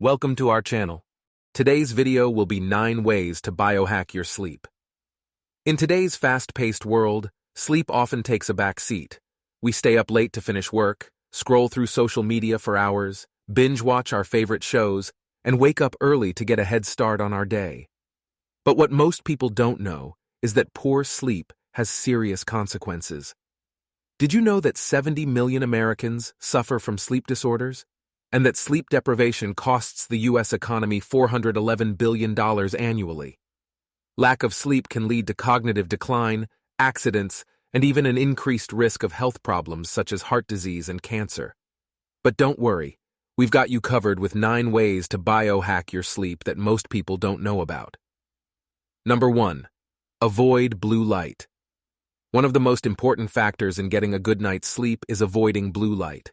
Welcome to our channel. Today's video will be 9 ways to biohack your sleep. In today's fast-paced world, sleep often takes a back seat. We stay up late to finish work, scroll through social media for hours, binge-watch our favorite shows, and wake up early to get a head start on our day. But what most people don't know is that poor sleep has serious consequences. Did you know that 70 million Americans suffer from sleep disorders? And that sleep deprivation costs the U.S. economy $411 billion annually. Lack of sleep can lead to cognitive decline, accidents, and even an increased risk of health problems such as heart disease and cancer. But don't worry, we've got you covered with 9 ways to biohack your sleep that most people don't know about. Number 1. Avoid blue light. One of the most important factors in getting a good night's sleep is avoiding blue light.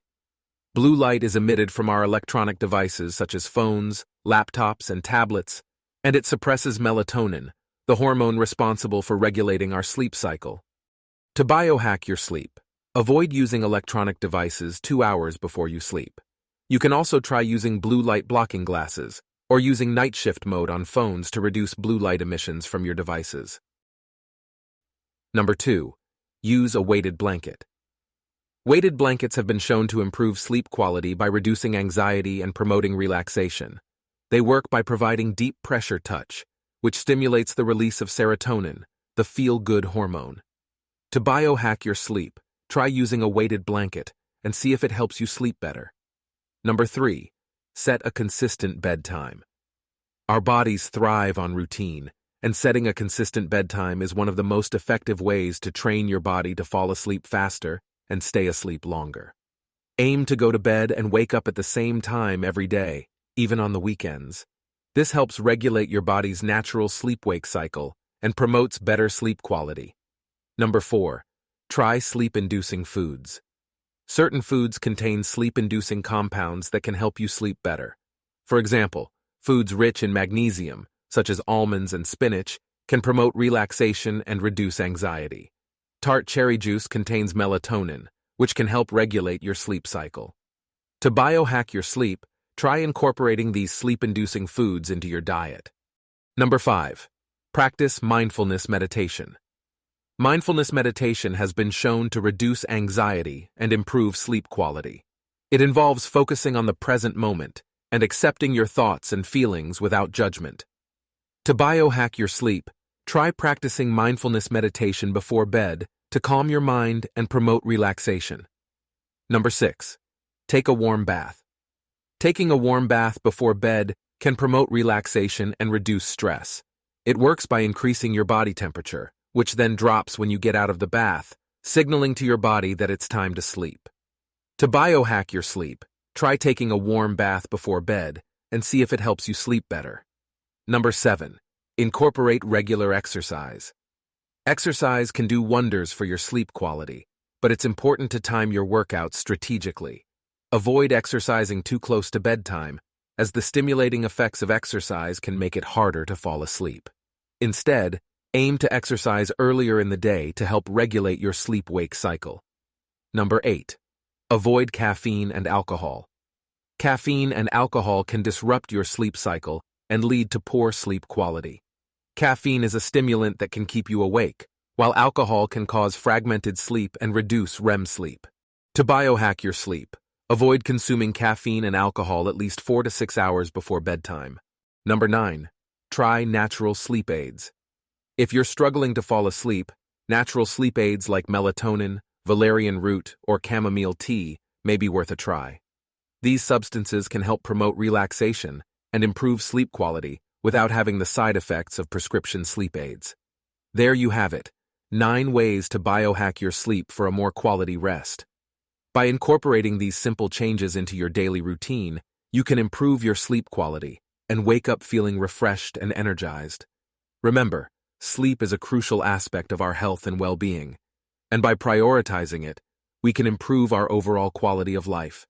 Blue light is emitted from our electronic devices such as phones, laptops, and tablets, and it suppresses melatonin, the hormone responsible for regulating our sleep cycle. To biohack your sleep, avoid using electronic devices 2 hours before you sleep. You can also try using blue light blocking glasses or using night shift mode on phones to reduce blue light emissions from your devices. Number 2. Use a weighted blanket. Weighted blankets have been shown to improve sleep quality by reducing anxiety and promoting relaxation. They work by providing deep pressure touch, which stimulates the release of serotonin, the feel-good hormone. To biohack your sleep, try using a weighted blanket and see if it helps you sleep better. Number 3. Set a consistent bedtime. Our bodies thrive on routine, and setting a consistent bedtime is one of the most effective ways to train your body to fall asleep faster and stay asleep longer. Aim to go to bed and wake up at the same time every day, even on the weekends. This helps regulate your body's natural sleep-wake cycle and promotes better sleep quality. Number 4. Try sleep-inducing foods. Certain foods contain sleep-inducing compounds that can help you sleep better. For example, foods rich in magnesium, such as almonds and spinach, can promote relaxation and reduce anxiety. Tart cherry juice contains melatonin, which can help regulate your sleep cycle. To biohack your sleep, try incorporating these sleep-inducing foods into your diet. Number 5. Practice mindfulness meditation. Mindfulness meditation has been shown to reduce anxiety and improve sleep quality. It involves focusing on the present moment and accepting your thoughts and feelings without judgment. To biohack your sleep, try practicing mindfulness meditation before bed to calm your mind and promote relaxation. Number 6. Take a warm bath. Taking a warm bath before bed can promote relaxation and reduce stress. It works by increasing your body temperature, which then drops when you get out of the bath, signaling to your body that it's time to sleep. To biohack your sleep, try taking a warm bath before bed and see if it helps you sleep better. Number 7. Incorporate regular exercise. Exercise can do wonders for your sleep quality, but it's important to time your workouts strategically. Avoid exercising too close to bedtime, as the stimulating effects of exercise can make it harder to fall asleep. Instead, aim to exercise earlier in the day to help regulate your sleep-wake cycle. Number 8. Avoid caffeine and alcohol. Caffeine and alcohol can disrupt your sleep cycle and lead to poor sleep quality. Caffeine is a stimulant that can keep you awake, while alcohol can cause fragmented sleep and reduce REM sleep. To biohack your sleep, avoid consuming caffeine and alcohol at least 4 to 6 hours before bedtime. Number 9. Try natural sleep aids. If you're struggling to fall asleep, natural sleep aids like melatonin, valerian root, or chamomile tea may be worth a try. These substances can help promote relaxation and improve sleep quality without having the side effects of prescription sleep aids. There you have it, 9 ways to biohack your sleep for a more quality rest. By incorporating these simple changes into your daily routine, you can improve your sleep quality and wake up feeling refreshed and energized. Remember, sleep is a crucial aspect of our health and well-being, and by prioritizing it, we can improve our overall quality of life.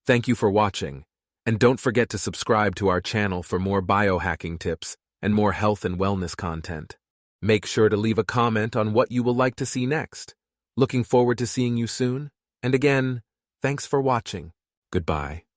Thank you for watching. And don't forget to subscribe to our channel for more biohacking tips and more health and wellness content. Make sure to leave a comment on what you will like to see next. Looking forward to seeing you soon. And again, thanks for watching. Goodbye.